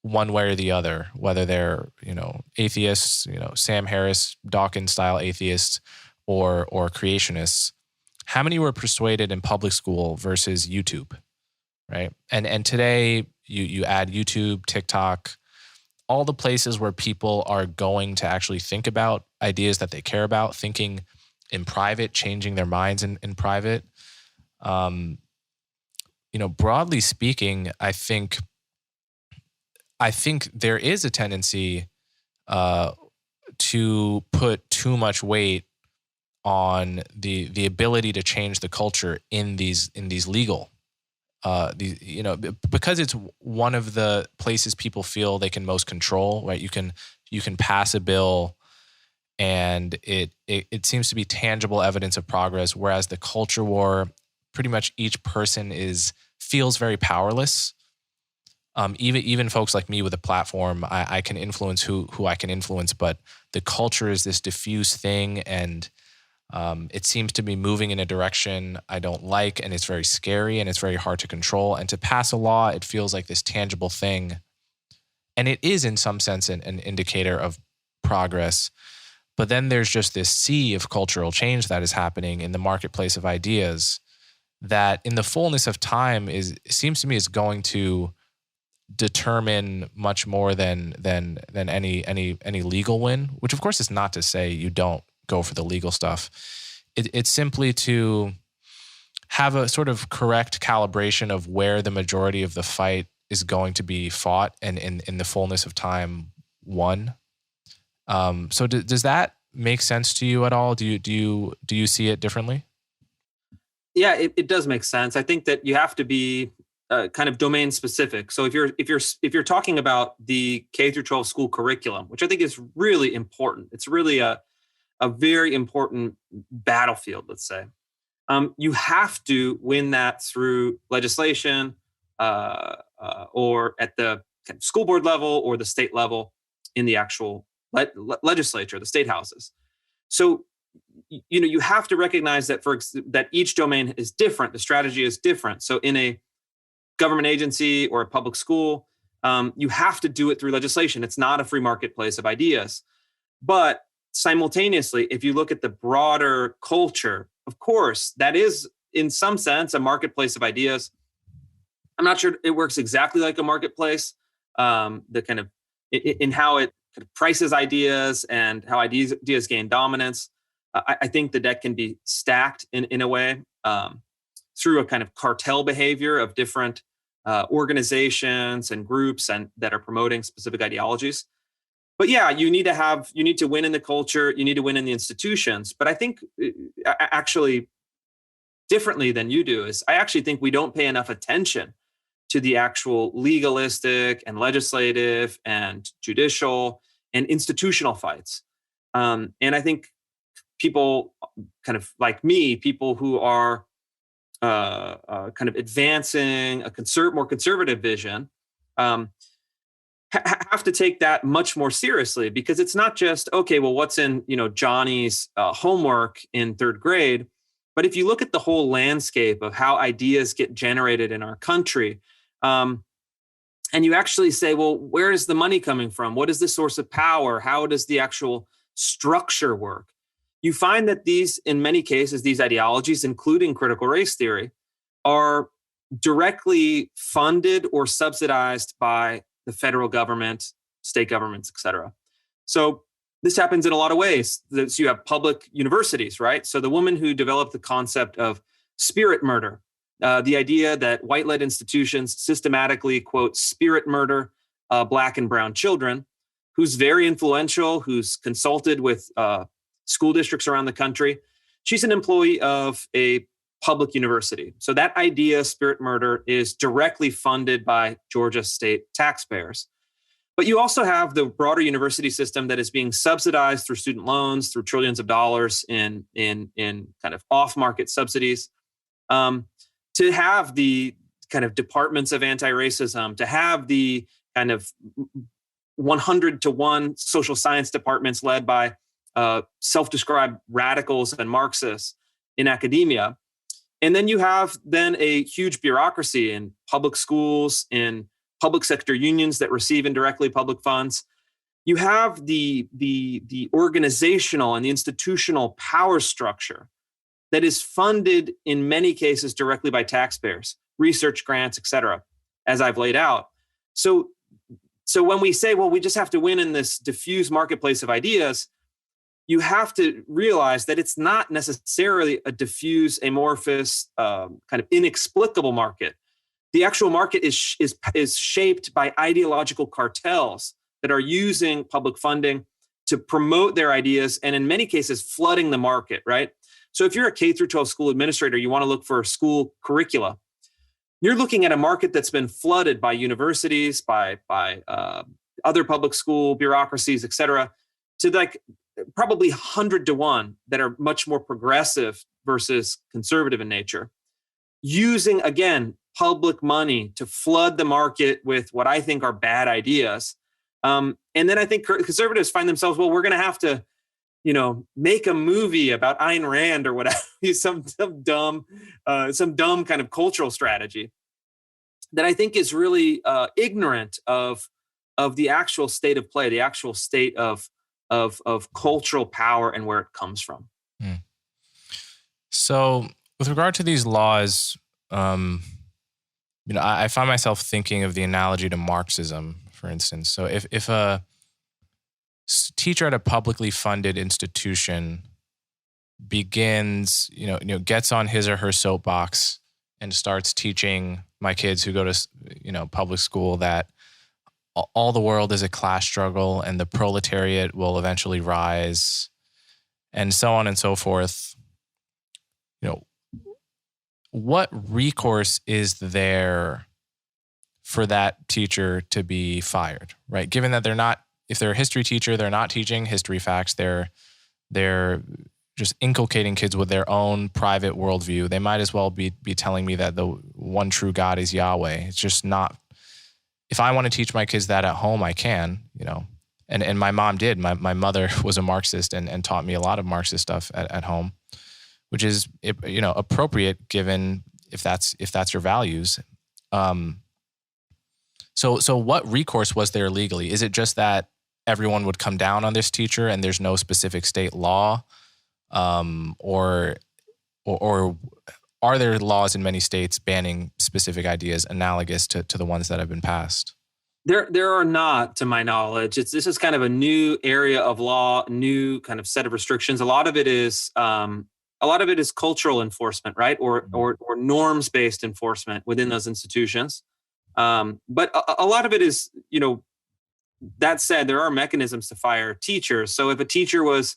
one way or the other, whether they're, atheists, Sam Harris, Dawkins-style atheists, or creationists, how many were persuaded in public school versus YouTube, right? And today you add YouTube, TikTok, all the places where people are going to actually think about ideas that they care about, thinking in private, changing their minds in private. Broadly speaking, I think there is a tendency to put too much weight on the ability to change the culture in these legal, because it's one of the places people feel they can most control, right? You can pass a bill and it seems to be tangible evidence of progress, whereas the culture war, pretty much each person feels very powerless. Even folks like me with a platform, I can influence who I can influence, but the culture is this diffuse thing, and It seems to be moving in a direction I don't like, and it's very scary, and it's very hard to control. And to pass a law, it feels like this tangible thing. And it is, in some sense, an indicator of progress. But then there's just this sea of cultural change that is happening in the marketplace of ideas that, in the fullness of time, seems to me is going to determine much more than any legal win. Which, of course, is not to say you don't go for the legal stuff. It's simply to have a sort of correct calibration of where the majority of the fight is going to be fought, and in the fullness of time, won. So does that make sense to you at all? Do you see it differently? Yeah, it does make sense. I think that you have to be kind of domain specific. So if you're talking about the K through 12 school curriculum, which I think is really important, it's really a very important battlefield, let's say. You have to win that through legislation, or at the school board level or the state level in the actual legislature, the state houses. So, you have to recognize that that each domain is different. The strategy is different. So in a government agency or a public school, you have to do it through legislation. It's not a free marketplace of ideas. But simultaneously, if you look at the broader culture, of course, that is in some sense a marketplace of ideas. I'm not sure it works exactly like a marketplace, the kind of in how it kind of prices ideas and how ideas gain dominance. I think the deck can be stacked in a way through a kind of cartel behavior of different organizations and groups and that are promoting specific ideologies. But yeah, you need to win in the culture, you need to win in the institutions. But I think actually differently than you do is I actually think we don't pay enough attention to the actual legalistic and legislative and judicial and institutional fights. And I think people kind of like me, people who are kind of advancing a more conservative vision, have to take that much more seriously, because it's not just, okay, well, what's in Johnny's homework in third grade, but if you look at the whole landscape of how ideas get generated in our country, and you actually say, well, where is the money coming from? What is the source of power? How does the actual structure work? You find that in many cases, these ideologies, including critical race theory, are directly funded or subsidized by the federal government, state governments, et cetera. So this happens in a lot of ways. So you have public universities, right? So the woman who developed the concept of spirit murder, the idea that white-led institutions systematically, quote, spirit murder Black and brown children, who's very influential, who's consulted with school districts around the country. She's an employee of a public university. So that idea, spirit murder, is directly funded by Georgia state taxpayers. But you also have the broader university system that is being subsidized through student loans, through trillions of dollars in kind of off-market subsidies. To have the kind of departments of anti-racism, to have the kind of 100-to-1 social science departments led by self-described radicals and Marxists in academia. And then you have a huge bureaucracy in public schools, in public sector unions that receive indirectly public funds. You have the organizational and the institutional power structure that is funded in many cases directly by taxpayers, research grants, et cetera, as I've laid out. So when we say, well, we just have to win in this diffuse marketplace of ideas, you have to realize that it's not necessarily a diffuse, amorphous, kind of inexplicable market. The actual market is shaped by ideological cartels that are using public funding to promote their ideas, and in many cases, flooding the market, right? So if you're a K through 12 school administrator, you want to look for school curricula. You're looking at a market that's been flooded by universities, by other public school bureaucracies, et cetera, to like probably 100-to-1 that are much more progressive versus conservative in nature, using, again, public money to flood the market with what I think are bad ideas. And then I think conservatives find themselves, well, we're going to have to make a movie about Ayn Rand or whatever, some dumb kind of cultural strategy that I think is really ignorant of the actual state of play, the actual state of cultural power and where it comes from. So, with regard to these laws, I find myself thinking of the analogy to Marxism, for instance. So, if a teacher at a publicly funded institution begins, gets on his or her soapbox and starts teaching my kids who go to, public school that all the world is a class struggle and the proletariat will eventually rise, and so on and so forth. What recourse is there for that teacher to be fired, right? Given that if they're a history teacher, they're not teaching history facts. They're just inculcating kids with their own private worldview. They might as well be telling me that the one true God is Yahweh. It's just not. If I want to teach my kids that at home, I can, and my mom did. My mother was a Marxist and taught me a lot of Marxist stuff at home, which is, appropriate given if that's your values. So what recourse was there legally? Is it just that everyone would come down on this teacher and there's no specific state law, or are there laws in many states banning specific ideas analogous to the ones that have been passed? There are not, to my knowledge. This is kind of a new area of law, new kind of set of restrictions. A lot of it is cultural enforcement, right, or norms-based enforcement within those institutions. But a lot of it is, that said, there are mechanisms to fire teachers. So if a teacher was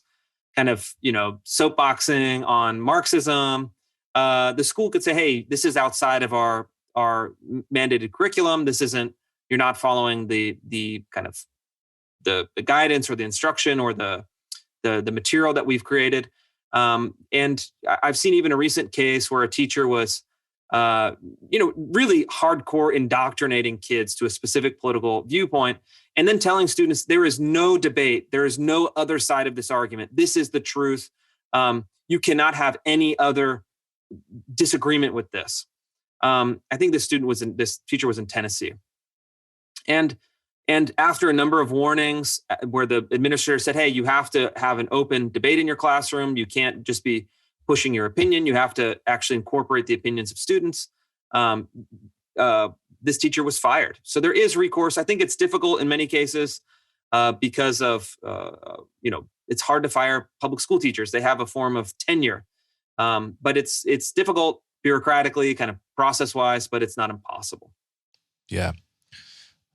kind of, soapboxing on Marxism, the school could say, hey, this is outside of our mandated curriculum. This isn't, you're not following the kind of the guidance or the instruction or the material that we've created. And I've seen even a recent case where a teacher was, really hardcore indoctrinating kids to a specific political viewpoint, and then telling students there is no debate, there is no other side of this argument. This is the truth. You cannot have any other disagreement with this. I think this teacher was in Tennessee, and after a number of warnings, where the administrator said, "Hey, you have to have an open debate in your classroom. You can't just be pushing your opinion. You have to actually incorporate the opinions of students." This teacher was fired. So there is recourse. I think it's difficult in many cases because of it's hard to fire public school teachers. They have a form of tenure, but it's difficult bureaucratically, kind of process-wise, but it's not impossible. Yeah.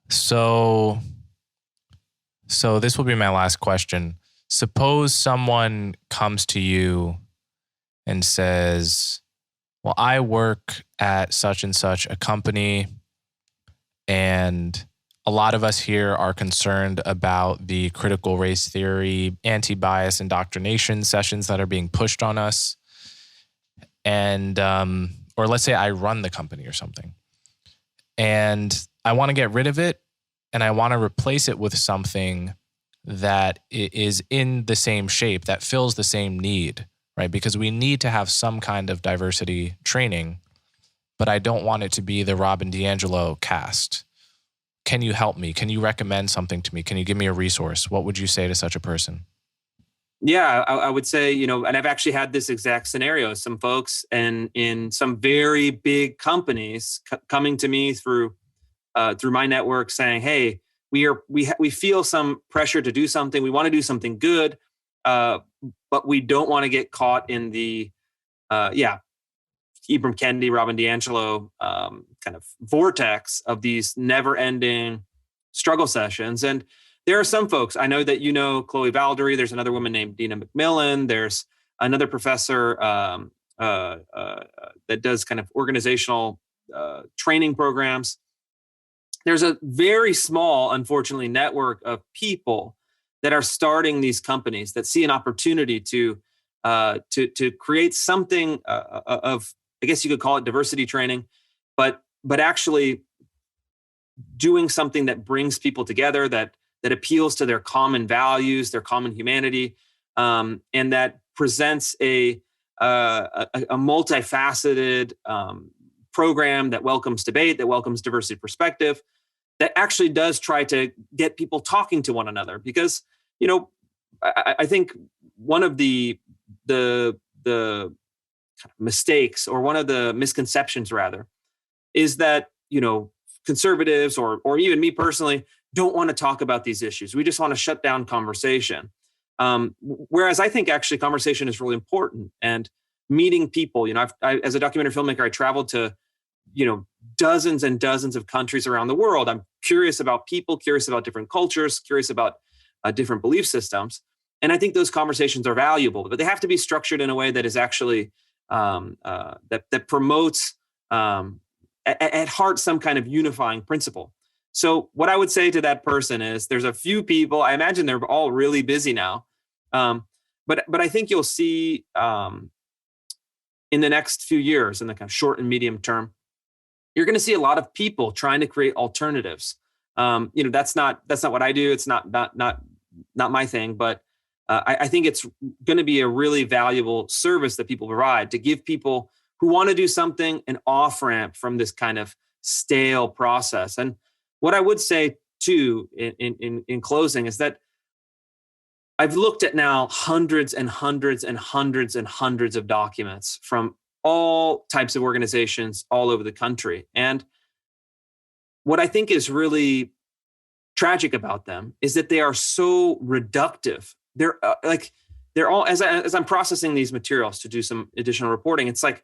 So this will be my last question. Suppose someone comes to you and says, well, I work at such and such a company, and a lot of us here are concerned about the critical race theory, anti-bias indoctrination sessions that are being pushed on us. And, or let's say I run the company or something, and I want to get rid of it, and I want to replace it with something that is in the same shape, that fills the same need, right? Because we need to have some kind of diversity training, but I don't want it to be the Robin DiAngelo cast. Can you help me? Can you recommend something to me? Can you give me a resource? What would you say to such a person? Yeah, I would say, and I've actually had this exact scenario. Some folks in some very big companies coming to me through my network saying, "Hey, we feel some pressure to do something. We want to do something good, but we don't want to get caught in the Ibram Kendi, Robin DiAngelo kind of vortex of these never-ending struggle sessions." And there are some folks, I know that Chloe Valdery. There's another woman named Dina McMillan. There's another professor that does kind of organizational training programs. There's a very small, unfortunately, network of people that are starting these companies that see an opportunity to create something of, I guess you could call it diversity training, but actually doing something that brings people together, that appeals to their common values, their common humanity. and that presents a multifaceted program that welcomes debate, that welcomes diversity of perspective, that actually does try to get people talking to one another. Because, I think one of the mistakes, or one of the misconceptions rather, is that, conservatives or even me personally don't want to talk about these issues. We just want to shut down conversation. Whereas I think actually conversation is really important, and meeting people. As a documentary filmmaker, I traveled to, dozens and dozens of countries around the world. I'm curious about people, curious about different cultures, curious about different belief systems. And I think those conversations are valuable, but they have to be structured in a way that is actually that promotes at heart some kind of unifying principle. So what I would say to that person is, there's a few people, I imagine they're all really busy now, but I think you'll see in the next few years, in the kind of short and medium term, you're going to see a lot of people trying to create alternatives. That's not what I do. It's not my thing, but I think it's going to be a really valuable service that people provide, to give people who want to do something an off-ramp from this kind of stale process. And what I would say too, in closing, is that I've looked at now hundreds and hundreds and hundreds and hundreds of documents from all types of organizations all over the country. And what I think is really tragic about them is that they are so reductive. They're all, as I'm processing these materials to do some additional reporting, it's like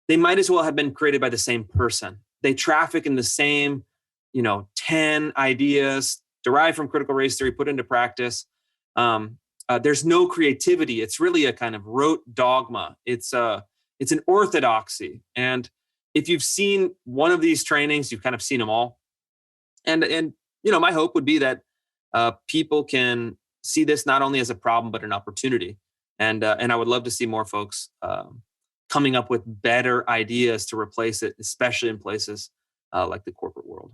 they might as well have been created by the same person. They traffic in the same, 10 ideas derived from critical race theory, put into practice. There's no creativity. It's really a kind of rote dogma. It's an orthodoxy. And if you've seen one of these trainings, you've kind of seen them all. And my hope would be that people can see this not only as a problem, but an opportunity. And I would love to see more folks coming up with better ideas to replace it, especially in places like the corporate world.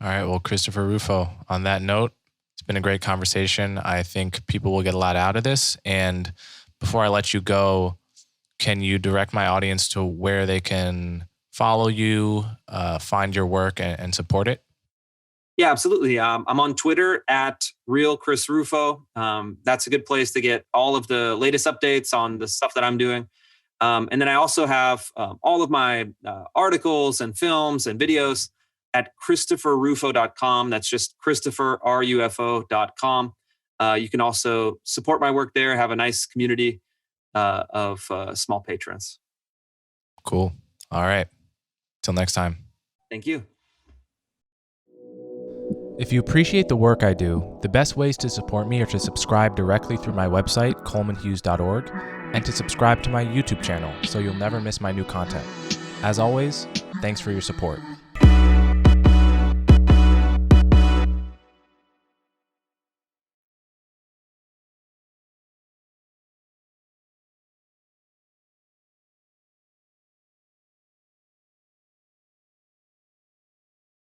All right. Well, Christopher Rufo, on that note, it's been a great conversation. I think people will get a lot out of this. And before I let you go, can you direct my audience to where they can follow you, find your work, and support it? Yeah, absolutely. I'm on Twitter at Real Chris Rufo. That's a good place to get all of the latest updates on the stuff that I'm doing. And then I also have all of my articles and films and videos at ChristopherRufo.com. That's just ChristopherRufo.com. You can also support my work there, have a nice community of small patrons. Cool. All right. Till next time. Thank you. If you appreciate the work I do, the best ways to support me are to subscribe directly through my website, colemanhughes.org, and to subscribe to my YouTube channel so you'll never miss my new content. As always, thanks for your support.